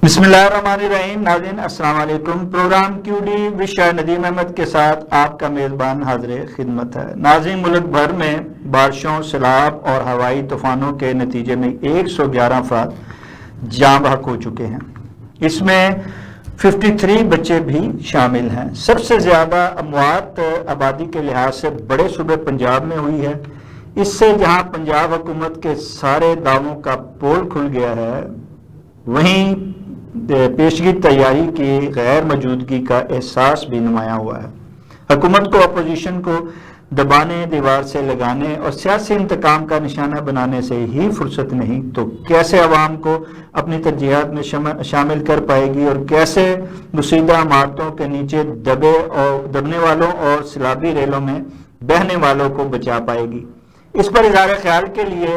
بسم اللہ الرحمن الرحیم. ناظرین السلام علیکم. پروگرام کیو ڈی وشا ندیم احمد کے ساتھ آپ کا میزبان حاضر خدمت ہے. ناظرین ملک بھر میں بارشوں، سیلاب اور ہوائی طوفانوں کے نتیجے میں 111 افراد جاں بحق ہو چکے ہیں. اس میں 53 بچے بھی شامل ہیں. سب سے زیادہ اموات آبادی کے لحاظ سے بڑے صوبے پنجاب میں ہوئی ہے. اس سے جہاں پنجاب حکومت کے سارے دعووں کا پول کھل گیا ہے، وہیں پیشگی تیاری کی غیر موجودگی کا احساس بھی نمایاں ہوا ہے. حکومت کو اپوزیشن کو دبانے، دیوار سے لگانے اور سیاسی انتقام کا نشانہ بنانے سے ہی فرصت نہیں تو کیسے عوام کو اپنی ترجیحات میں شامل کر پائے گی، اور کیسے گسیدہ عمارتوں کے نیچے دبنے والوں اور سیلابی ریلوں میں بہنے والوں کو بچا پائے گی. اس پر اظہار خیال کے لیے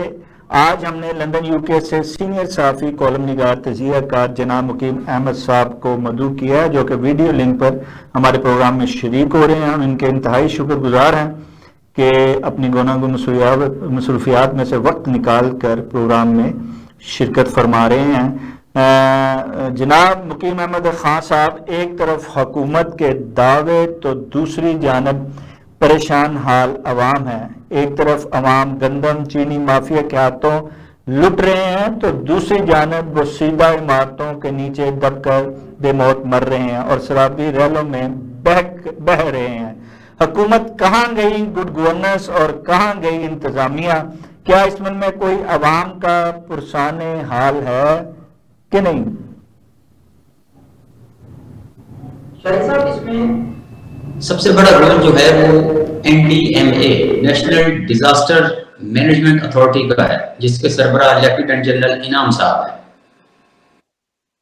آج ہم نے لندن UK سے سینئر صحافی، کالم نگار، تجزیہ کار جناب مقیم احمد صاحب کو مدعو کیا ہے، جو کہ ویڈیو لنک پر ہمارے پروگرام میں شریک ہو رہے ہیں. ہم ان کے انتہائی شکر گزار ہیں کہ اپنی گوناگون مصروفیات میں سے وقت نکال کر پروگرام میں شرکت فرما رہے ہیں. جناب مقیم احمد خان صاحب، ایک طرف حکومت کے دعوے تو دوسری جانب پریشان حال عوام ہے. ایک طرف عوام گندم چینی مافیا کے ہاتھوں لٹ رہے ہیں تو دوسری جانب وہ سیدھا عمارتوں کے نیچے دب کر بے موت مر رہے ہیں اور سیلابی ریلوں میں بہ رہے ہیں. حکومت کہاں گئی گڈ گورننس اور کہاں گئی انتظامیہ؟ کیا اس ملک میں کوئی عوام کا پرسان حال ہے کہ نہیں؟ شاہد صاحب، اس میں سب سے بڑا رول جو ہے وہ NDMA national disaster management authority کا ہے، جس کے سربراہ لیفٹیننٹ جنرل انعام صاحب ہیں.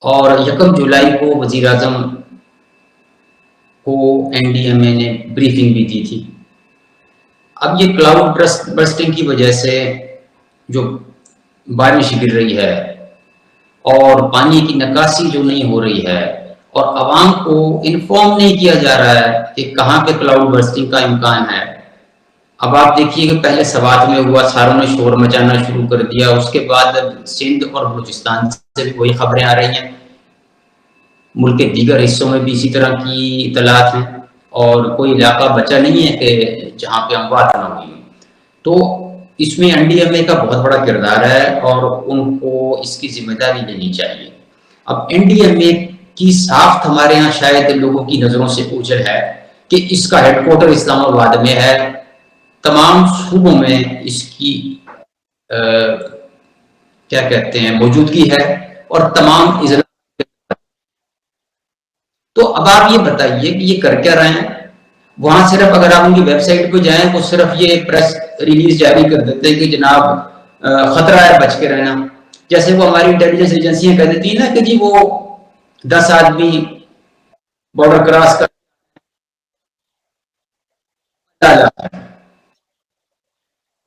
اور 1 جولائی کو وزیر اعظم کو NDMA نے بریفنگ بھی دی تھی. اب یہ کلاؤڈ برسٹنگ کی وجہ سے جو بارش گر رہی ہے اور پانی کی نکاسی جو نہیں ہو رہی ہے اور عوام کو انفارم نہیں کیا جا رہا ہے کہ کہاں پہ کلاؤڈ برسٹنگ کا امکان ہے. اب آپ دیکھیے کہ پہلے سوات میں ہوا، ساروں نے شور مچانا شروع کر دیا. اس کے بعد سندھ اور بلوچستان سے بھی وہی خبریں آ رہی ہیں. ملک کے دیگر حصوں میں بھی اسی طرح کی اطلاعات ہیں اور کوئی علاقہ بچا نہیں ہے کہ جہاں پہ اموات نہ ہوئی. تو اس میں NDMA کا بہت بڑا کردار ہے اور ان کو اس کی ذمہ داری لینی چاہیے. اب NDMA کی ساخت ہمارے ہاں شاید لوگوں کی نظروں سے اوجھل ہے کہ اس کا ہیڈ کوارٹر اسلام آباد میں ہے. تمام صوبوں میں اس کی کیا کہتے ہیں موجودگی ہے اور تمام اضلاع. تو اب آپ یہ بتائیے کہ یہ کر کیا رہے ہیں. وہاں صرف اگر آپ ان کی ویب سائٹ پہ جائیں وہ صرف یہ پریس ریلیز جاری کر دیتے ہیں کہ جناب خطرہ ہے، بچ کے رہنا. جیسے وہ ہماری انٹیلیجنس ایجنسیاں کہہ دیتی ہیں نا کہ جی وہ 10 آدمی بارڈر کراس کر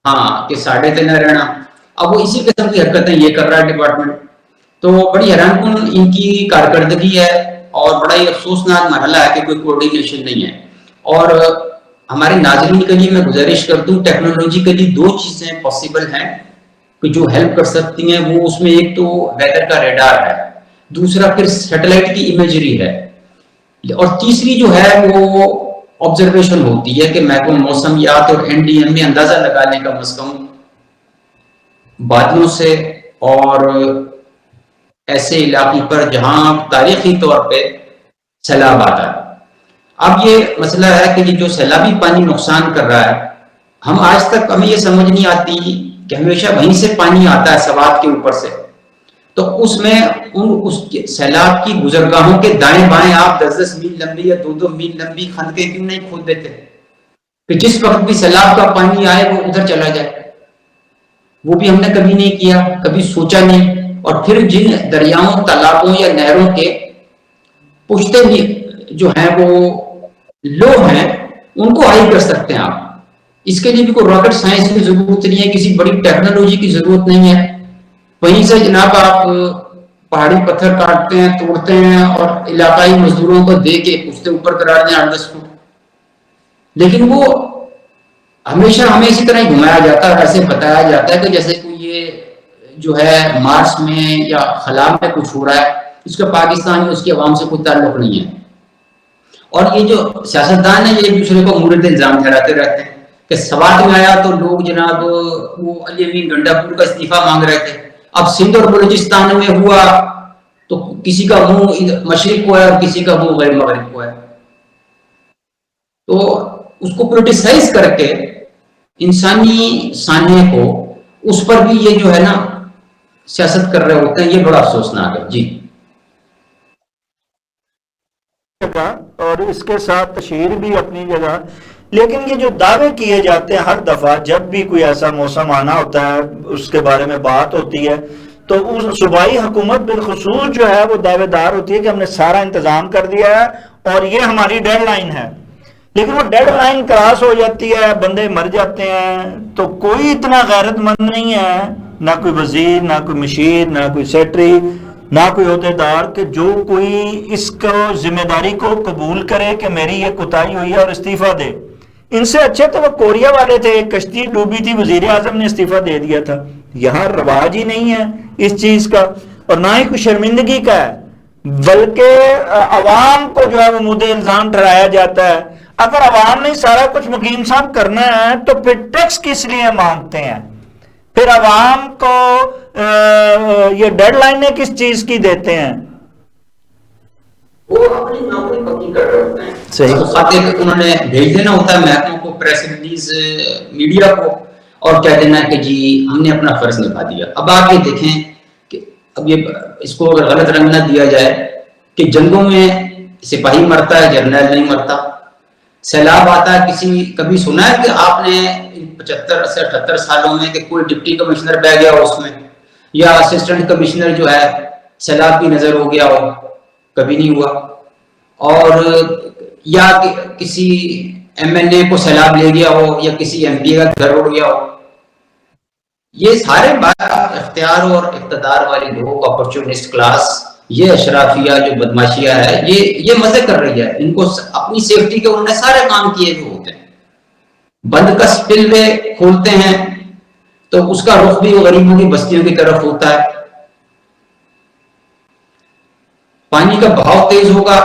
ہاں کہ 3.5 نہ رہنا. اب وہ اسی قسم کی حرکتیں یہ کر رہا ہے ڈپارٹمنٹ. تو بڑی حیران کن ان کی کارکردگی ہے اور بڑا ہی افسوسناک مرحلہ ہے کہ کوئی کوارڈینیشن نہیں ہے. اور ہمارے ناظرین کے لیے میں گزارش کر دوں، ٹیکنالوجیکلی 2 چیزیں پاسبل ہیں کہ جو ہیلپ کر سکتی ہیں. وہ اس میں ایک تو ویدر کا ریڈار ہے، دوسرا پھر سیٹلائٹ کی امیجری ہے، اور تیسری جو ہے وہ آبزرویشن ہوتی ہے کہ محکمہ موسمیات اور NDMA اندازہ لگانے کا کم از کم بادلوں سے اور ایسے علاقے پر جہاں تاریخی طور پہ سیلاب آتا ہے. اب یہ مسئلہ ہے کہ یہ جو سیلابی پانی نقصان کر رہا ہے، ہمیں یہ سمجھ نہیں آتی کہ ہمیشہ وہیں سے پانی آتا ہے سوات کے اوپر سے، تو اس میں اس سیلاب کی گزرگاہوں کے دائیں بائیں آپ 10 میل لمبی یا 2 میل لمبی خندقیں کیوں نہیں کھود دیتے کہ جس وقت بھی سیلاب کا پانی آئے وہ ادھر چلا جائے. وہ بھی ہم نے کبھی نہیں کیا، کبھی سوچا نہیں. اور پھر جن دریاؤں، تالابوں یا نہروں کے پشتے بھی جو ہیں وہ لو ہیں، ان کو ہائی کر سکتے ہیں آپ. اس کے لیے بھی کوئی راکٹ سائنس کی ضرورت نہیں ہے، کسی بڑی ٹیکنالوجی کی ضرورت نہیں ہے. وہیں سے جناب آپ پہاڑی پتھر کاٹتے ہیں، توڑتے ہیں اور علاقائی مزدوروں کو دے کے پشتے اوپر کرا دیں 8-10 فٹ. لیکن وہ ہمیشہ ہمیں اسی طرح گھمایا جاتا ہے، ایسے بتایا جاتا ہے کہ جیسے کوئی یہ جو ہے مارس میں یا خلا میں کچھ ہو رہا ہے. اس کا پاکستان میں اس کی عوام سے کوئی تعلق نہیں ہے. اور یہ جو سیاستدان ہیں یہ ایک دوسرے کو مورد الزام ٹھہراتے رہتے ہیں کہ سوات میں آیا تو لوگ جناب وہ علی امین گنڈا پور کا استعفیٰ مانگ رہے تھے. اب سندھ اور بلوچستان میں ہوا تو کسی کا منہ مشرق کو ہے اور کسی کا منہ غیر مغرب کو ہے. تو اس کو پولیٹیسائز کر کے انسانی سانحے کو اس پر بھی یہ جو ہے نا سیاست کر رہے ہوتے ہیں. یہ بڑا افسوسناک ہے. جی. اور اس کے ساتھ تشہیر بھی اپنی جگہ. لیکن یہ جو دعوے کیے جاتے ہیں ہر دفعہ جب بھی کوئی ایسا موسم آنا ہوتا ہے اس کے بارے میں بات ہوتی ہے تو اس صوبائی حکومت بالخصوص جو ہے وہ دعوے دار ہوتی ہے کہ ہم نے سارا انتظام کر دیا ہے اور یہ ہماری ڈیڈ لائن ہے. لیکن وہ ڈیڈ لائن کراس ہو جاتی ہے, بندے مر جاتے ہیں, تو کوئی اتنا غیرت مند نہیں ہے, نہ کوئی وزیر, نہ کوئی مشیر, نہ کوئی سیکٹری, نہ کوئی عہدیدار کہ جو کوئی اس کو ذمہ داری کو قبول کرے کہ میری یہ کوتاہی ہوئی ہے اور استعفیٰ دے. ان سے اچھے تو وہ کوریا والے تھے, ایک کشتی ڈوبی تھی, وزیر اعظم نے استعفیٰ دے دیا تھا. یہاں رواج ہی نہیں ہے اس چیز کا اور نہ ہی کوئی شرمندگی کا ہے, بلکہ عوام کو جو ہے وہ مد الزام ٹھہرایا جاتا ہے. اگر عوام نے سارا کچھ مقیم صاحب کرنا ہے تو پھر ٹیکس کس لیے مانگتے ہیں؟ پھر عوام کو یہ ڈیڈ لائنیں کس چیز کی دیتے ہیں؟ وہ اپنی نوکری پکی کر رہے ہوتے ہیں. صحیح. خاطر انہوں نے بھیج دینا ہوتا ہے محکموں کو, پریس ریلیز میڈیا کو, اور کہہ دینا ہے کہ جی ہم نے اپنا فرض نبھا دیا. اب آپ یہ دیکھیں کہ اب یہ اس کو اگر غلط رنگ نہ دیا جائے کہ جنگوں میں سپاہی مرتا ہے, جرنیل نہیں مرتا. سیلاب آتا ہے, کبھی سنا ہے کہ آپ نے 75 سے 78 سالوں میں کہ کوئی ڈپٹی کمشنر بہ گیا ہو اس میں, یا اسسٹنٹ کمشنر جو ہے سیلاب کی نظر ہو گیا ہو؟ کبھی نہیں ہوا. اور یا کسی ایم این اے کو سیلاب لے گیا ہو یا کسی ایم پی کا گھر اڑ گیا ہو. یہ سارے اختیار اور اقتدار والے لوگ, اپرچونسٹ کلاس, یہ اشرافیہ جو بدماشیہ ہے, یہ مزے کر رہی ہے. ان کو اپنی سیفٹی کے انہوں نے سارے کام کیے ہوئے ہوتے ہیں. بند کا سپل وے کھولتے ہیں تو اس کا رخ بھی غریبوں کی بستیوں کی طرف ہوتا ہے. پانی کا بہاؤ تیز ہوگا,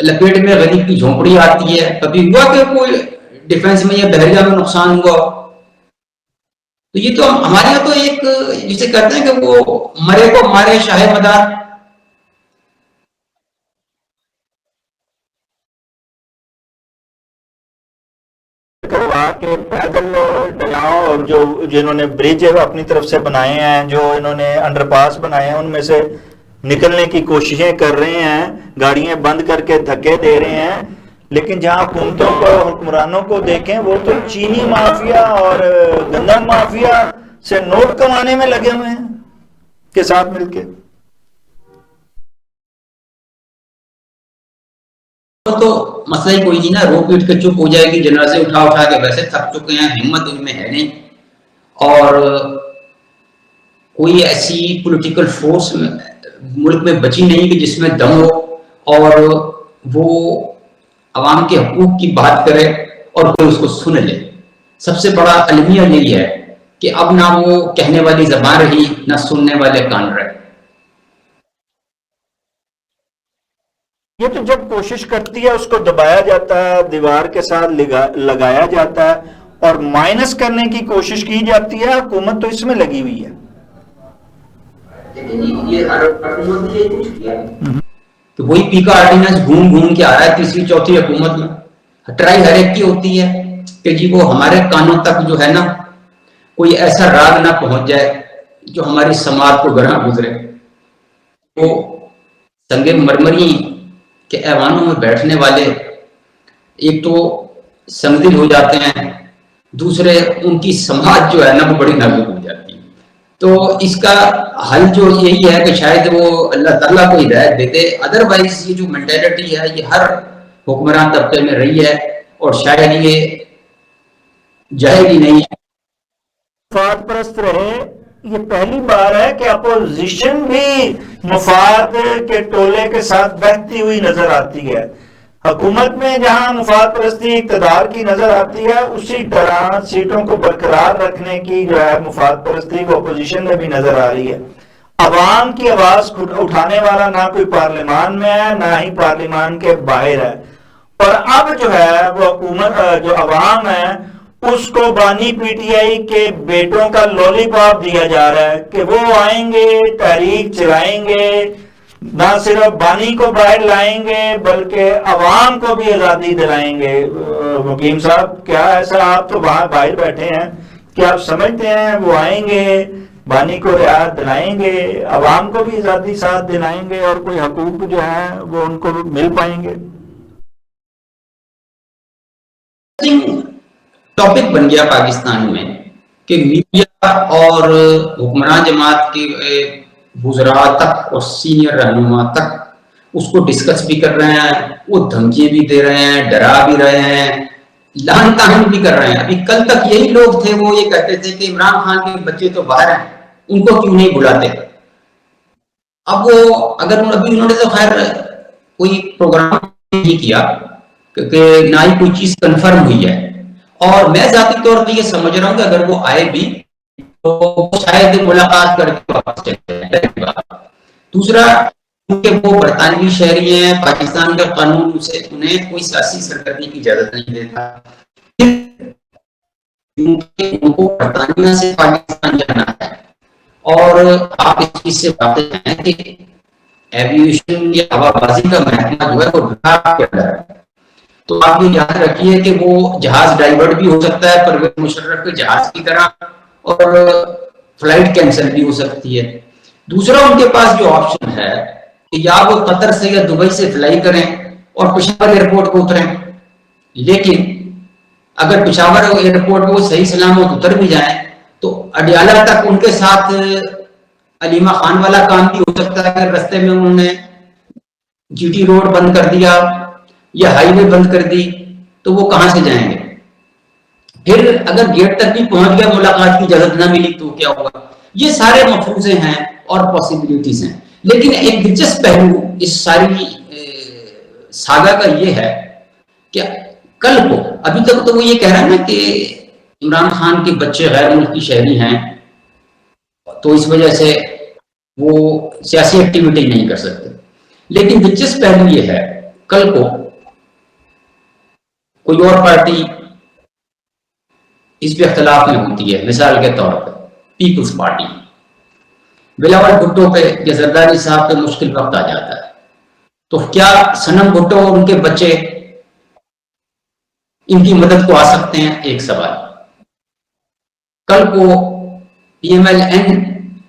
لپیٹ میں غریب کی جھونپڑی آتی ہے. کبھی ہوا کہ کوئی ڈیفنس میں یا بحریہ میں نقصان ہوا؟ تو یہ تو ہمارے یہاں تو ایک جسے کہتے ہیں کہ وہ مرے کو مارے شاہ مدار. کہ پیدل دریاؤں جو جنہوں نے برج اپنی طرف سے بنائے ہیں, جو انہوں نے انڈر پاس بنائے ہیں, ان میں سے نکلنے کی کوششیں کر رہے ہیں, گاڑیاں بند کر کے دھکے دے رہے ہیں. لیکن جہاں حکومتوں کو, حکمرانوں کو دیکھیں وہ تو چینی مافیا اور گندم مافیا سے نوٹ کمانے میں لگے ہوئے ہیں کے ساتھ مل کے. تو مسئلہ ہی کوئی نہیں نا, رو پیٹ کے چپ ہو جائے گی. جنازے اٹھا کے ویسے تھک چکے ہیں, ہمت ان میں ہے نہیں. اور کوئی ایسی پولیٹیکل فورس ملک میں بچی نہیں کہ جس میں دم ہو اور وہ عوام کے حقوق کی بات کرے اور کوئی اس کو سن لے. سب سے بڑا المیہ یہی ہے کہ اب نہ وہ کہنے والی زبان رہی, نہ سننے والے کان رہے. یہ تو جب کوشش کرتی ہے اس کو دبایا جاتا ہے, دیوار کے ساتھ لگایا جاتا ہے اور مائنس کرنے کی کوشش کی جاتی ہے. حکومت تو اس میں لگی ہوئی ہے. تو وہی پی کا آرڈیننس گھوم کے آ رہا ہے تیسری چوتھی حکومت میں. ٹرائی ہر ایک کی ہوتی ہے کہ جی وہ ہمارے کانوں تک جو ہے نا کوئی ایسا راگ نہ پہنچ جائے جو ہماری سماعت کو گراں گزرے. وہ سنگ مرمری کہ ایوانوں میں بیٹھنے والے ایک تو سنگدل ہو جاتے ہیں, دوسرے ان کی سماعت جو ہے نا وہ بڑی نازک ہو جاتی ہے. تو اس کا حل جو یہی ہے کہ شاید وہ اللہ تعالیٰ کو ہدایت دیتے. ادروائز یہ جو مینٹیلٹی ہے یہ ہر حکمران طبقے میں رہی ہے اور شاید یہ جائے گی نہیں. مفاد پرست رہے. یہ پہلی بار ہے کہ اپوزیشن بھی مفاد کے ٹولے کے ساتھ بہتی ہوئی نظر آتی ہے. حکومت میں جہاں مفاد پرستی اقتدار کی نظر آتی ہے, اسی طرح سیٹوں کو برقرار رکھنے کی جو ہے مفاد پرستی کو اپوزیشن میں بھی نظر آ رہی ہے. عوام کی آواز اٹھانے والا نہ کوئی پارلیمان میں ہے نہ ہی پارلیمان کے باہر ہے. اور اب جو ہے وہ حکومت جو عوام ہے اس کو بانی پی ٹی آئی کے بیٹوں کا لولی پاپ دیا جا رہا ہے کہ وہ آئیں گے، تحریک چلائیں گے، نہ صرف بانی کو باہر لائیں گے بلکہ عوام کو بھی آزادی دلائیں گے. حکیم صاحب، کیا ایسا، آپ تو وہاں باہر بیٹھے ہیں، کیا آپ سمجھتے ہیں وہ آئیں گے، بانی کو رعایت دلائیں گے، عوام کو بھی آزادی ساتھ دلائیں گے اور کوئی حقوق جو ہیں وہ ان کو مل پائیں گے؟ ٹاپک بن گیا پاکستان میں کہ میڈیا اور حکمران جماعت کے وزراء تک اور سینئر رہنما تک اس کو ڈسکس بھی کر رہے ہیں، وہ دھمکیاں بھی دے رہے ہیں، ڈرا بھی رہے ہیں، لعن طعن بھی کر رہے ہیں. ابھی کل تک یہی لوگ تھے، وہ یہ کہتے تھے کہ عمران خان کے بچے تو باہر ہیں، ان کو کیوں نہیں بلاتے. اب وہ اگر ابھی انہوں نے تو خیر کوئی پروگرام نہیں کیا کیونکہ نہ ہی کوئی چیز کنفرم ہوئی ہے، اور میں ذاتی طور پہ یہ سمجھ رہا ہوں کہ اگر وہ آئے بھی تو شاید ملاقات کر کے واپس چلے جائیں. دوسرا، کیونکہ وہ برطانوی شہری ہیں، پاکستان کا قانون انہیں کوئی سیاسی سرگرمی کی اجازت نہیں دیتا. ان کو برطانیہ سے پاکستان جانا ہے، اور آپ اس چیز سے واقف ہیں کہ ایویشن یا ہوا بازی کا محکمہ جو ہے وہ ڈھاک کے اندر ہے. تو آپ یہ یاد رکھیے کہ وہ جہاز ڈائیورٹ بھی ہو سکتا ہے پرویز مشرف کے جہاز کی طرح، اور فلائٹ کینسل بھی ہو سکتی ہے. دوسرا، ان کے پاس جو آپشن ہے کہ یا وہ قطر سے یا دبئی سے فلائی کریں اور پشاور ایئرپورٹ کو اتریں، لیکن اگر پشاور ایئرپورٹ پہ وہ صحیح سلامت اتر بھی جائیں تو اڈیالہ تک ان کے ساتھ علیمہ خان والا کام بھی ہو سکتا ہے. اگر رستے میں انہوں نے جی ٹی روڈ بند کر دیا یا ہائی وے بند کر دی تو وہ کہاں سے جائیں گے؟ پھر اگر گیٹ تک بھی پہنچ گیا، ملاقات کی اجازت نہ ملی تو کیا ہوگا؟ یہ سارے مفروضے ہیں اور پاسبلٹیز ہیں. لیکن ایک دلچسپ پہلو اس ساری ساگا کا یہ ہے کہ کل کو، ابھی تک تو وہ یہ کہہ رہا ہے نا کہ عمران خان کے بچے غیر ملکی شہری ہیں تو اس وجہ سے وہ سیاسی ایکٹیویٹی نہیں کر سکتے. لیکن دلچسپ پہلو یہ ہے، کل کو کوئی اور پارٹی اس پہ اختلاف میں ہوتی ہے، مثال کے طور پہ پیپلز پارٹی، بلاول بھٹو پہ یا زرداری صاحب پہ مشکل وقت آ جاتا ہے، تو کیا صنم بھٹو اور ان کے بچے ان کی مدد کو آ سکتے ہیں؟ ایک سوال. کل کو پی ایم ایل این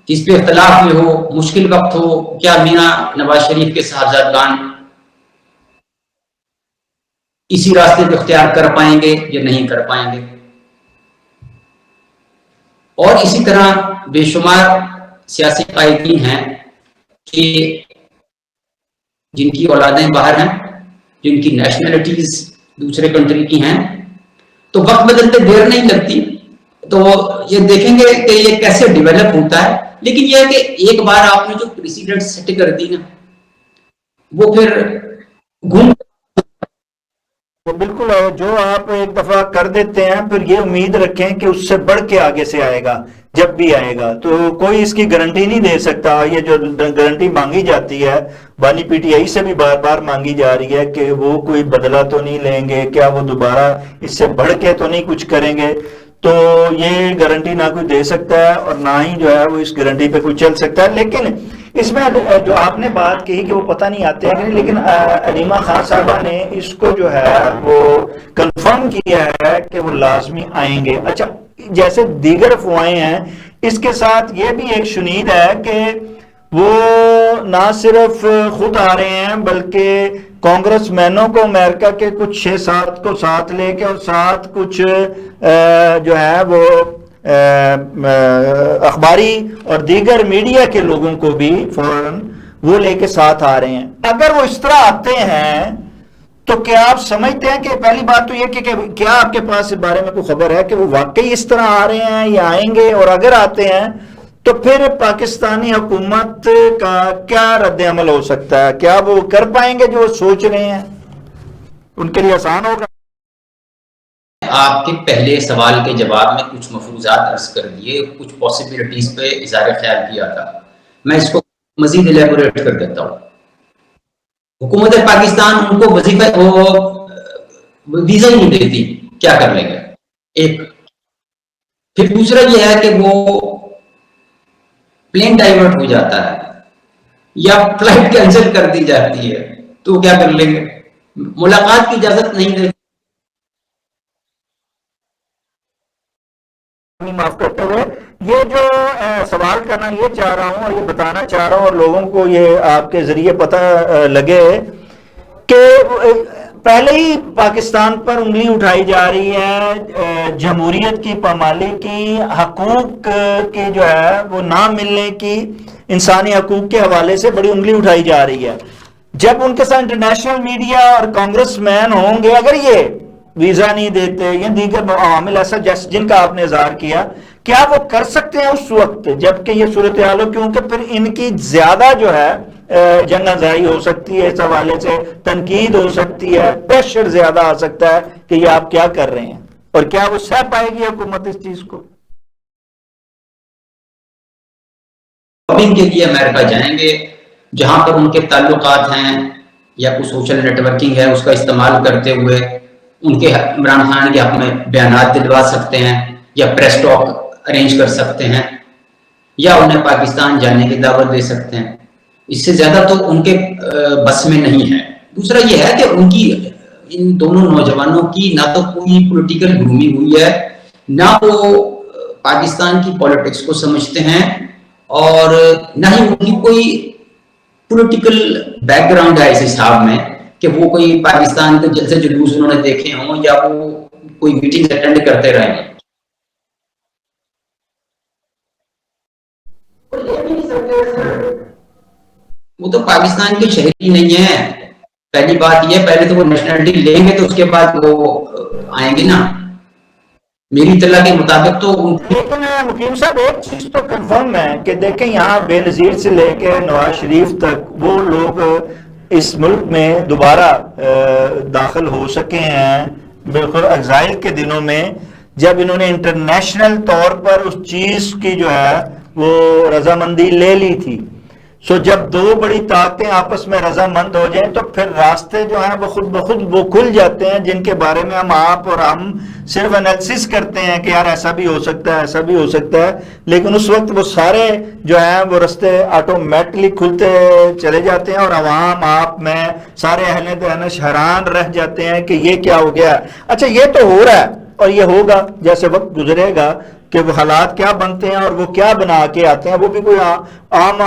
اس پہ اختلاف میں ہو، مشکل وقت ہو، کیا میاں نواز شریف کے صاحبزادگان اسی راستے کو اختیار کر پائیں گے یا نہیں کر پائیں گے؟ اور اسی طرح بے شمار سیاسی قائدین ہیں کہ جن کی اولادیں باہر ہیں، جن کی نیشنلٹیز دوسرے کنٹری کی ہیں، تو وقت بدلتے دیر نہیں لگتی، تو یہ دیکھیں گے کہ یہ کیسے ڈیولپ ہوتا ہے. لیکن یہ ہے کہ ایک بار آپ نے جو پریسیڈنٹ سیٹ کر دی نا، وہ پھر گھوم بالکل، جو آپ ایک دفعہ کر دیتے ہیں پھر یہ امید رکھیں کہ اس سے بڑھ کے آگے سے آئے گا. جب بھی آئے گا تو کوئی اس کی گارنٹی نہیں دے سکتا. یہ جو گارنٹی مانگی جاتی ہے بانی پی ٹی آئی سے بھی بار بار مانگی جا رہی ہے کہ وہ کوئی بدلہ تو نہیں لیں گے، کیا وہ دوبارہ اس سے بڑھ کے تو نہیں کچھ کریں گے، تو یہ گارنٹی نہ کوئی دے سکتا ہے اور نہ ہی جو ہے وہ اس گارنٹی پہ کوئی چل سکتا ہے. لیکن اس میں جو آپ نے بات کہی کہ وہ پتہ نہیں آتے ہیں، لیکن علیمہ خان صاحبہ نے اس کو جو ہے وہ کنفرم کیا ہے کہ وہ لازمی آئیں گے. اچھا، جیسے دیگر افواہیں ہیں، اس کے ساتھ یہ بھی ایک شنید ہے کہ وہ نہ صرف خود آ رہے ہیں بلکہ کانگریس مینوں کو امریکہ کے کچھ 6-7 کو ساتھ لے کے اور ساتھ کچھ جو ہے وہ اخباری اور دیگر میڈیا کے لوگوں کو بھی فوراً وہ لے کے ساتھ آ رہے ہیں. اگر وہ اس طرح آتے ہیں تو کیا آپ سمجھتے ہیں کہ پہلی بات تو یہ کہ کیا آپ کے پاس اس بارے میں کوئی خبر ہے کہ وہ واقعی اس طرح آ رہے ہیں یا آئیں گے؟ اور اگر آتے ہیں تو پھر پاکستانی حکومت کا کیا رد عمل ہو سکتا ہے؟ کیا وہ کر پائیں گے جو وہ سوچ رہے ہیں؟ ان کے لیے آسان ہوگا؟ آپ کے پہلے سوال کے جواب میں کچھ مفروضات عرض کر دیے، کچھ پاسبلٹیز پہ اظہار خیال کیا تھا. میں اس کو مزید الیبوریٹ کر دیتا ہوں. حکومت پاکستان ان کو ویزا ہی نہیں دیتی، کیا کر لیں گے؟ ایک. پھر دوسرا یہ ہے کہ وہ پلین ڈائیورٹ ہو جاتا ہے یا فلائٹ کینسل کر دی جاتی ہے، تو کیا کر لیں گے؟ ملاقات کی اجازت نہیں دیتے. معاف کرتے ہوئے یہ جو سوال کرنا یہ چاہ رہا ہوں اور یہ بتانا چاہ رہا ہوں اور لوگوں کو یہ آپ کے ذریعے پتہ لگے کہ پہلے ہی پاکستان پر انگلی اٹھائی جا رہی ہے جمہوریت کی پامالی کی، حقوق کی جو ہے وہ نہ ملنے کی، انسانی حقوق کے حوالے سے بڑی انگلی اٹھائی جا رہی ہے. جب ان کے ساتھ انٹرنیشنل میڈیا اور کانگریس مین ہوں گے، اگر یہ ویزا نہیں دیتے یا دیگر عوامل ایسا جن کا آپ نے اظہار کیا، کیا وہ کر سکتے ہیں اس وقت جبکہ یہ صورتحال ہو؟ کیونکہ پھر ان کی زیادہ جو ہے جنگ ازائی ہو سکتی ہے، اس حوالے سے تنقید ہو سکتی ہے، پریشر زیادہ آ سکتا ہے کہ یہ آپ کیا کر رہے ہیں، اور کیا وہ سہ پائے گی حکومت اس چیز کو؟ شاپنگ کے لیے امریکہ جائیں گے، جہاں پر ان کے تعلقات ہیں یا کوئی سوشل نیٹ ورکنگ ہے، اس کا استعمال کرتے ہوئے ان کے عمران خان کے حق میں بیانات دلوا سکتے ہیں یا پریس ٹاک ارینج کر سکتے ہیں یا انہیں پاکستان جانے کی دعوت دے سکتے ہیں. اس سے زیادہ تو ان کے بس میں نہیں ہے. دوسرا یہ ہے کہ ان کی ان دونوں نوجوانوں کی نہ تو کوئی پولیٹیکل گرومنگ ہوئی ہے، نہ وہ پاکستان کی پالیٹکس کو سمجھتے ہیں، اور نہ ہی ان کی کوئی پولیٹیکل بیک گراؤنڈ ہے اس حساب میں کہ وہ کوئی پاکستان کے جلسے جلوس انہوں نے دیکھے ہوں یا وہ کوئی میٹنگ اٹینڈ کرتے رہے ہیں. وہ تو پاکستان کے شہری نہیں ہیں. پہلی بات یہ، پہلے تو وہ نیشنلٹی لیں گے تو اس کے بعد وہ آئیں گے نا. میری اطلاع کے مطابق تو لیکن مقیم صاحب ایک چیز تو کنفرم ہے کہ دیکھیں یہاں بے نظیر سے لے کے نواز شریف تک وہ لوگ اس ملک میں دوبارہ داخل ہو سکے ہیں بالکل ایگزائل کے دنوں میں، جب انہوں نے انٹرنیشنل طور پر اس چیز کی جو ہے وہ رضامندی لے لی تھی. سو جب دو بڑی طاقتیں آپس میں رضامند ہو جائیں تو پھر راستے جو ہیں وہ خود بخود وہ کھل جاتے ہیں، جن کے بارے میں ہم آپ اور ہم صرف انالیسس کرتے ہیں کہ یار ایسا بھی ہو سکتا ہے، ایسا بھی ہو سکتا ہے، لیکن اس وقت وہ سارے جو ہیں وہ راستے آٹومیٹکلی کھلتے چلے جاتے ہیں اور عوام آپ میں سارے اہل دانش حیران رہ جاتے ہیں کہ یہ کیا ہو گیا. اچھا یہ تو ہو رہا ہے اور یہ ہوگا جیسے وقت گزرے گا کہ وہ حالات کیا بنتے ہیں اور وہ کیا بنا کے آتے ہیں. وہ بھی کوئی عام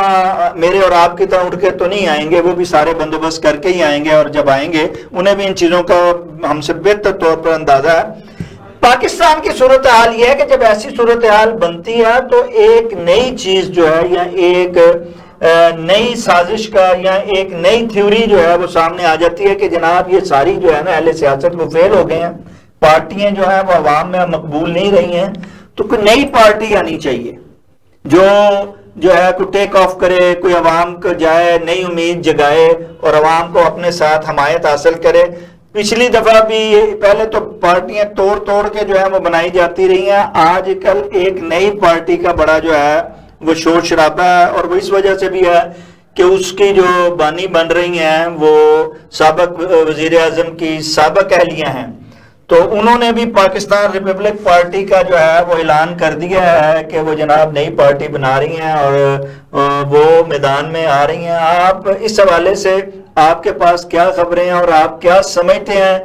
میرے اور آپ کی طرح اٹھ کے تو نہیں آئیں گے، وہ بھی سارے بندوبست کر کے ہی آئیں گے، اور جب آئیں گے انہیں بھی ان چیزوں کا ہم سے بہتر طور پر اندازہ ہے. پاکستان کی صورتحال یہ ہے کہ جب ایسی صورتحال بنتی ہے تو ایک نئی چیز جو ہے یا ایک نئی سازش کا یا ایک نئی تھیوری جو ہے وہ سامنے آ جاتی ہے کہ جناب یہ ساری جو ہے نا اہل سیاست وہ فیل ہو گئے ہیں، پارٹیاں جو ہیں وہ عوام میں مقبول نہیں رہی ہیں، تو کوئی نئی پارٹی آنی چاہیے جو ہے کوئی ٹیک آف کرے، کوئی عوام کو جائے، نئی امید جگائے اور عوام کو اپنے ساتھ حمایت حاصل کرے. پچھلی دفعہ بھی پہلے تو پارٹیاں توڑ کے جو ہے وہ بنائی جاتی رہی ہیں، آج کل ایک نئی پارٹی کا بڑا جو ہے وہ شور شرابہ ہے، اور وہ اس وجہ سے بھی ہے کہ اس کی جو بانی بن رہی ہیں وہ سابق وزیر اعظم کی سابق اہلیہ ہیں. تو انہوں نے بھی پاکستان ریپبلک پارٹی کا جو ہے وہ اعلان کر دیا ہے کہ وہ جناب نئی پارٹی بنا رہی ہیں اور وہ میدان میں آ رہی ہیں. آپ اس حوالے سے آپ کے پاس کیا خبریں ہیں اور آپ کیا سمجھتے ہیں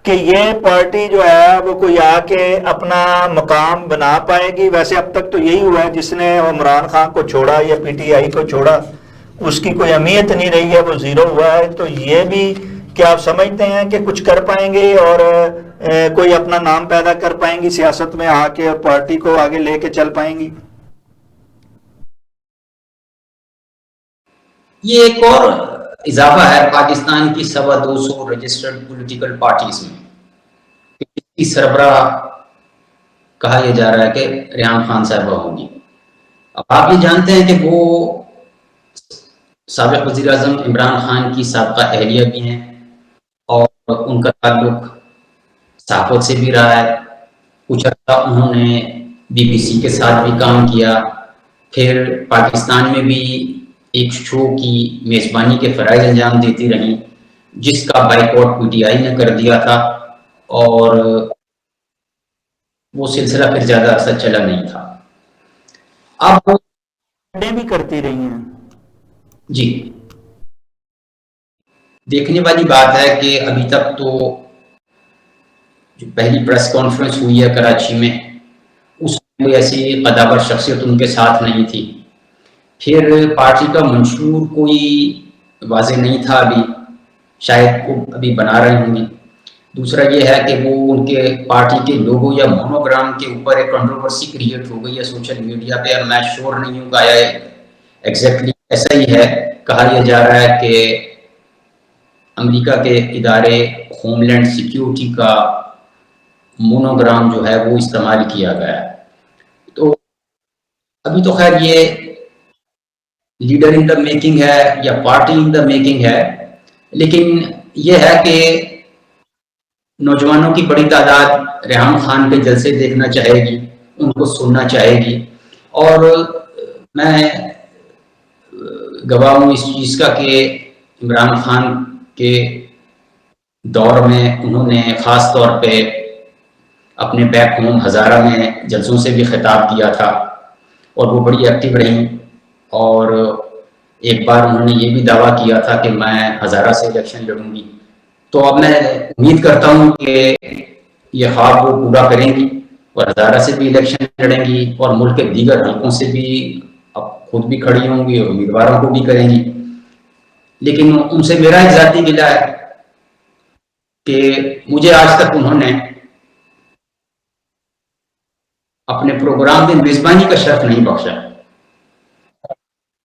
کہ یہ پارٹی جو ہے وہ کوئی آ کے اپنا مقام بنا پائے گی؟ ویسے اب تک تو یہی ہوا ہے، جس نے عمران خان کو چھوڑا یا پی ٹی آئی کو چھوڑا اس کی کوئی اہمیت نہیں رہی ہے، وہ زیرو ہوا ہے. تو یہ بھی کیا آپ سمجھتے ہیں کہ کچھ کر پائیں گے اور کوئی اپنا نام پیدا کر پائیں گی سیاست میں آ کے اور پارٹی کو آگے لے کے چل پائیں گی؟ یہ ایک اور اضافہ ہے پاکستان کی 250 رجسٹرڈ پولیٹیکل پارٹیز میں. اس کی سربراہ کہا یہ جا رہا ہے کہ ریحان خان صاحبہ ہوں گی. اب آپ یہ جانتے ہیں کہ وہ سابق وزیر اعظم عمران خان کی سابقہ اہلیہ بھی ہیں اور ان کا تعلق صحافت سے بھی رہا ہے. کچھ عرصہ انہوں نے بی بی سی کے ساتھ بھی کام کیا، پھر پاکستان میں بھی ایک شو کی میزبانی کے فرائض انجام دیتی رہیں، جس کا بائیکاٹ پی ٹی آئی نے کر دیا تھا، اور وہ سلسلہ پھر زیادہ عرصہ چلا نہیں تھا۔ اب بھی کرتی رہی ہیں۔ جی، دیکھنے والی بات ہے کہ ابھی تک تو جو پہلی پریس کانفرنس ہوئی ہے کراچی میں، اس میں کوئی ایسی قداور شخصیت ان کے ساتھ نہیں تھی۔ پھر پارٹی کا منشور کوئی واضح نہیں تھا ابھی، شاید وہ ابھی بنا رہے ہوں گے۔ دوسرا یہ ہے کہ وہ ان کے پارٹی کے لوگو یا مونوگرام کے اوپر ایک کنٹروورسی کریٹ ہو گئی ہے سوشل میڈیا پہ، اور میں شور نہیں ہوں کہ ایگزیکٹلی ایسا ہی ہے۔ کہا یہ جا رہا ہے کہ امریکہ کے ادارے ہوم لینڈ سیکیورٹی کا مونوگرام جو ہے وہ استعمال کیا گیا ہے۔ تو ابھی تو خیر یہ لیڈر ان دا میکنگ ہے یا پارٹی ان دا میکنگ ہے، لیکن یہ ہے کہ نوجوانوں کی بڑی تعداد ریحان خان کے جلسے دیکھنا چاہے گی، ان کو سننا چاہے گی، اور میں گواہ ہوں اس چیز کا کہ عمران خان کے دور میں انہوں نے خاص طور پہ اپنے بیک ہوم ہزارہ میں جلسوں سے بھی خطاب کیا تھا، اور وہ بڑی ایکٹیو رہی، اور ایک بار انہوں نے یہ بھی دعویٰ کیا تھا کہ میں ہزارہ سے الیکشن لڑوں گی۔ تو اب میں امید کرتا ہوں کہ یہ خواب وہ پورا کریں گی اور ہزارہ سے بھی الیکشن لڑیں گی، اور ملک کے دیگر حلقوں سے بھی اب خود بھی کھڑی ہوں گی اور امیدواروں کو بھی کریں گی۔ لیکن ان سے میرا ایک ذاتی گلہ ہے کہ مجھے آج تک انہوں نے اپنے پروگرام میں میزبانی کا شرف نہیں بخشا،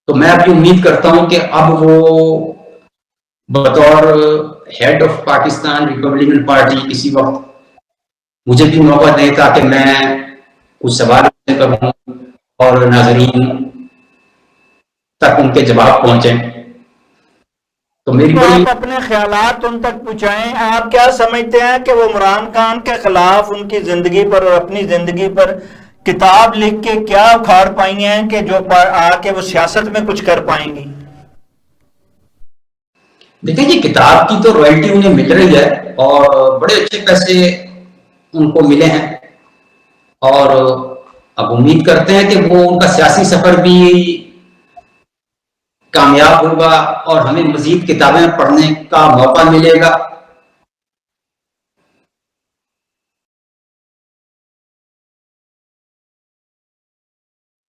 تو میں اب یہ امید کرتا ہوں کہ اب وہ بطور head of Pakistan Republican Party کسی وقت مجھے بھی موقع دیں تاکہ میں کچھ سوال کروں اور ناظرین تک ان کے جواب پہنچیں۔ تو میری آپ اپنے خیالات ان تک پہنچائیں۔ آپ کیا سمجھتے ہیں کہ وہ عمران خان کے خلاف ان کی زندگی پر اور اپنی زندگی پر کتاب لکھ کے کیا اکھاڑ پائی ہیں کہ جو آ کے وہ سیاست میں کچھ کر پائیں گی؟ دیکھیں جی، کتاب کی تو رائلٹی انہیں مل رہی ہے اور بڑے اچھے پیسے ان کو ملے ہیں، اور اب امید کرتے ہیں کہ وہ ان کا سیاسی سفر بھی کامیاب ہوگا اور ہمیں مزید کتابیں پڑھنے کا موقع ملے گا۔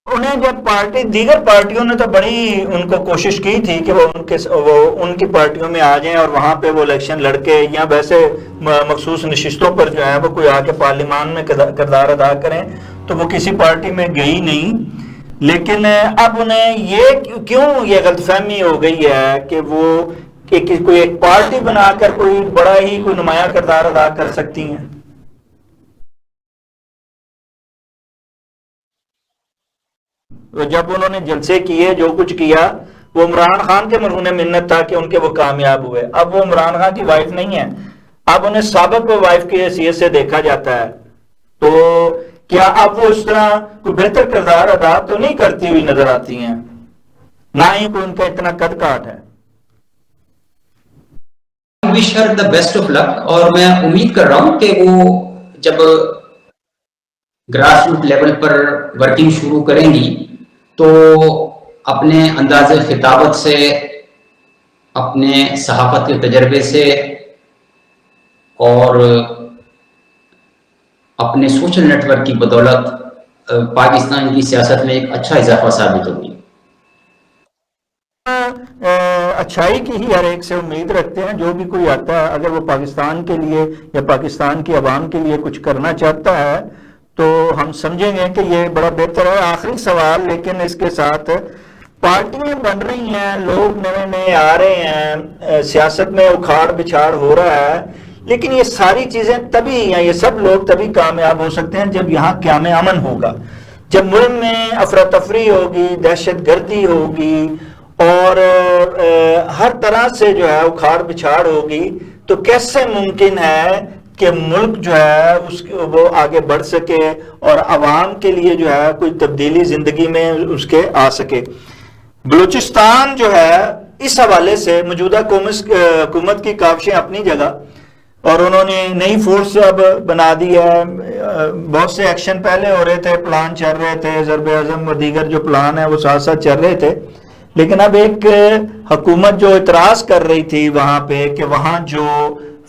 انہیں جب دیگر پارٹیوں نے تو بڑی ان کو کوشش کی تھی کہ وہ ان کی پارٹیوں میں آ جائیں اور وہاں پہ وہ الیکشن لڑ کے یا ویسے مخصوص نشستوں پر جو ہے وہ کوئی آ کے پارلیمان میں کردار ادا کریں، تو وہ کسی پارٹی میں گئی نہیں۔ لیکن اب انہیں کیوں یہ غلط فہمی ہو گئی ہے کہ وہ کوئی ایک پارٹی بنا کر کوئی بڑا ہی کوئی نمایاں کردار ادا کر سکتی ہیں؟ جب انہوں نے جلسے کیے، جو کچھ کیا، وہ عمران خان کے مرہون منت تھا کہ ان کے وہ کامیاب ہوئے۔ اب وہ عمران خان کی وائف نہیں ہے، اب انہیں سابق وائف کی حیثیت سے دیکھا جاتا ہے، تو کیا اب وہ اس طرح کوئی بہتر کردار ادا تو نہیں کرتی ہوئی نظر آتی ہیں، نہ ہی کوئی ان کا اتنا قد کاٹ ہے۔ وش ہر دا بیسٹ آف لک، اور میں امید کر رہا ہوں کہ وہ جب گراس روٹ لیول پر ورکنگ شروع کریں گی تو اپنے انداز خطابت سے، اپنے صحافت کے تجربے سے اور اپنے سوشل نیٹ ورک کی بدولت پاکستان کی سیاست میں ایک اچھا اضافہ ثابت ہوگی۔ اچھائی کی ہی ہر ایک سے امید رکھتے ہیں، جو بھی کوئی آتا ہے اگر وہ پاکستان کے لیے یا پاکستان کی عوام کے لیے کچھ کرنا چاہتا ہے تو ہم سمجھیں گے کہ یہ بڑا بہتر ہے۔ آخری سوال لیکن اس کے ساتھ، پارٹیاں بن رہی ہیں، لوگ نئے نئے آ رہے ہیں، سیاست میں اکھاڑ بچھاڑ ہو رہا ہے، لیکن یہ ساری چیزیں تبھی ہیں، یہ سب لوگ تبھی کامیاب ہو سکتے ہیں جب یہاں قیام امن ہوگا، جب ملک میں افراتفری ہوگی، دہشت گردی ہوگی اور ہر طرح سے جو ہے اکھاڑ بچھاڑ ہوگی، تو کیسے ممکن ہے کہ ملک جو ہے وہ آگے بڑھ سکے اور عوام کے لیے جو ہے کوئی تبدیلی زندگی میں اس کے آ سکے۔ بلوچستان جو ہے اس حوالے سے موجودہ حکومت کی کاوشیں اپنی جگہ، اور انہوں نے نئی فورس اب بنا دی ہے، بہت سے ایکشن پہلے ہو رہے تھے، پلان چل رہے تھے، ضرب اعظم اور دیگر جو پلان ہیں وہ ساتھ ساتھ چل رہے تھے، لیکن اب ایک حکومت جو اعتراض کر رہی تھی وہاں پہ کہ وہاں جو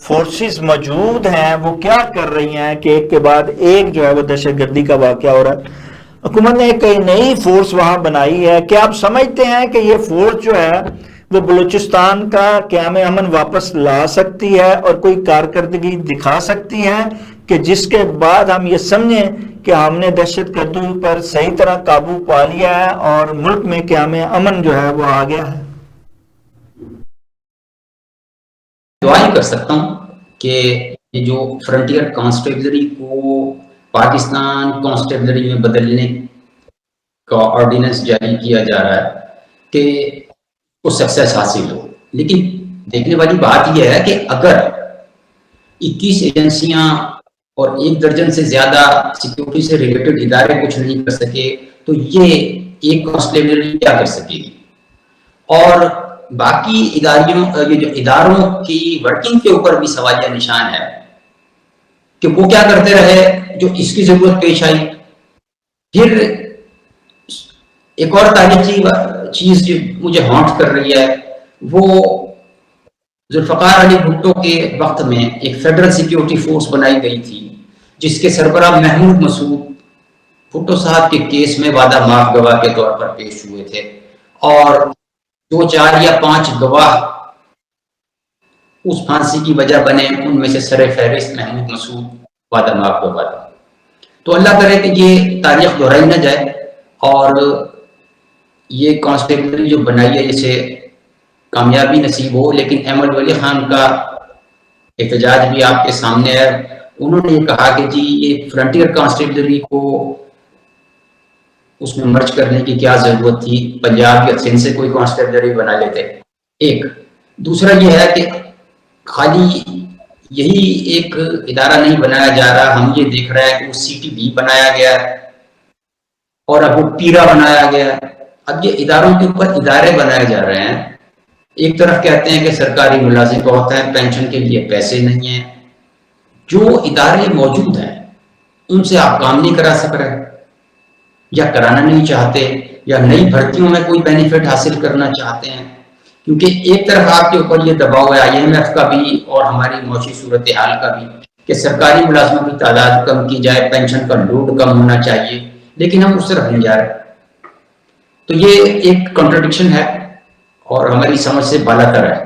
فورسز موجود ہیں وہ کیا کر رہی ہیں کہ ایک کے بعد ایک جو ہے وہ دہشت گردی کا واقعہ ہو رہا ہے۔ حکومت نے ایک نئی فورس وہاں بنائی ہے، کیا آپ سمجھتے ہیں کہ یہ فورس جو ہے وہ بلوچستان کا قیام امن واپس لا سکتی ہے اور کوئی کارکردگی دکھا سکتی ہے کہ جس کے بعد ہم یہ سمجھیں کہ ہم نے دہشت گردی پر صحیح طرح قابو پا لیا ہے اور ملک میں قیام امن جو ہے وہ آ گیا ہے؟ دعائیں کر سکتا ہوں کہ یہ جو فرنٹیئر کانسٹیبلری کو پاکستان کانسٹیبلری میں بدلنے کا آرڈیننس جاری کیا جا رہا ہے کہ کو سکسیس حاصل ہو، لیکن دیکھنے والی بات یہ ہے کہ اگر 21 ایجنسیاں اور 1 درجن سے زیادہ سیکیورٹی سے ریلیٹڈ ادارے کچھ نہیں کر سکے تو یہ ایک کانسٹیبلری کیا کر سکے گی؟ اور باقی اداروں کی ورکنگ کے اوپر بھی سوالیہ نشان ہے کہ وہ کیا کرتے رہے جو اس کی ضرورت پیش آئی۔ پھر ایک اور تاریخی چیز جو مجھے ہانٹ کر رہی ہے وہ ذوالفقار علی بھٹو کے وقت میں ایک فیڈرل سیکیورٹی فورس بنائی گئی تھی جس کے سربراہ محمود مسعود بھٹو صاحب کے کیس میں وعدہ معاف گواہ کے طور پر پیش ہوئے تھے، اور 2 4 یا 5 گواہ اس پھانسی کی وجہ بنے، ان میں سے سر فہرست محمود مسعود وعدہ معاف گواہ تھا۔ تو اللہ کرے کہ یہ تاریخ دہرائی نہ جائے اور یہ کانسٹیبلری جو بنائی ہے اسے کامیابی نصیب ہو۔ لیکن احمد ولی خان کا احتجاج بھی آپ کے سامنے ہے، انہوں نے یہ کہا کہ جی یہ فرنٹیئر کانسٹیبلری کو اس میں مرج کرنے کی کیا ضرورت تھی، پنجاب یا سندھ سے کوئی کانسٹیبلری بنا لیتے۔ ایک دوسرا یہ ہے کہ خالی یہی ایک ادارہ نہیں بنایا جا رہا، ہم یہ دیکھ رہے ہیں کہ وہ CTB بنایا گیا اور اب وہ پیرا بنایا گیا۔ اب یہ اداروں کے اوپر ادارے بنائے جا رہے ہیں، ایک طرف کہتے ہیں کہ سرکاری ملازم بہت ہیں، پینشن کے لیے پیسے نہیں ہیں۔ جو ادارے موجود ہیں ان سے آپ کام نہیں کرا سک رہے یا کرانا نہیں چاہتے، یا نئی بھرتیوں میں کوئی بینیفٹ حاصل کرنا چاہتے ہیں، کیونکہ ایک طرف آپ کے اوپر یہ دباؤ ہے IMF کا بھی اور ہماری معاشی صورتحال کا بھی کہ سرکاری ملازموں کی تعداد کم کی جائے، پینشن کا لوڈ کم ہونا چاہیے، لیکن ہم اس طرف نہیں جا رہے۔ تو یہ ایک کنٹرڈکشن ہے اور ہماری سمجھ سے بالا تر ہے،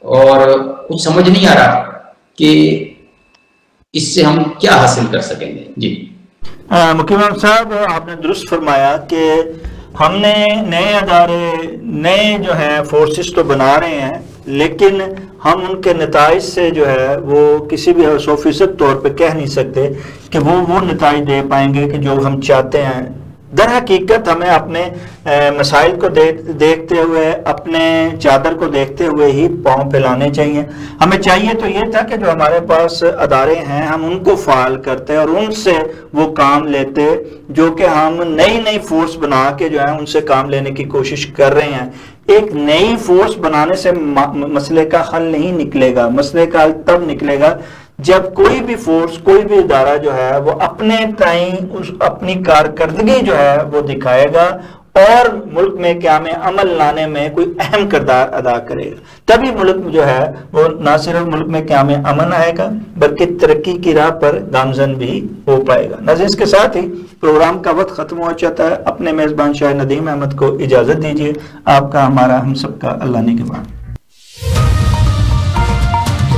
اور کچھ سمجھ نہیں آ رہا کہ اس سے ہم کیا حاصل کر سکیں گے۔ جی مکی محمد صاحب، آپ نے درست فرمایا کہ ہم نے نئے ادارے، نئے جو ہیں فورسز تو بنا رہے ہیں، لیکن ہم ان کے نتائج سے جو ہے وہ کسی بھی 100% طور پہ کہہ نہیں سکتے کہ وہ نتائج دے پائیں گے کہ جو ہم چاہتے ہیں۔ در حقیقت ہمیں اپنے مسائل کو دیکھتے ہوئے، اپنے چادر کو دیکھتے ہوئے ہی پاؤں پھیلانے چاہیے۔ ہمیں چاہیے تو یہ تھا کہ جو ہمارے پاس ادارے ہیں ہم ان کو فعال کرتے اور ان سے وہ کام لیتے، جو کہ ہم نئی فورس بنا کے جو ہے ان سے کام لینے کی کوشش کر رہے ہیں۔ ایک نئی فورس بنانے سے مسئلے کا حل نہیں نکلے گا، مسئلے کا حل تب نکلے گا جب کوئی بھی فورس، کوئی بھی ادارہ جو ہے وہ اپنے تئیں اپنی کارکردگی جو ہے وہ دکھائے گا اور ملک میں قیام امن لانے میں کوئی اہم کردار ادا کرے گا، تبھی ملک جو ہے وہ نہ صرف ملک میں قیام امن آئے گا بلکہ ترقی کی راہ پر گامزن بھی ہو پائے گا۔ ناظرین، اس کے ساتھ ہی پروگرام کا وقت ختم ہو جاتا ہے۔ اپنے میزبان شاہ ندیم احمد کو اجازت دیجیے۔ آپ کا، ہمارا، ہم سب کا اللہ نگہبان۔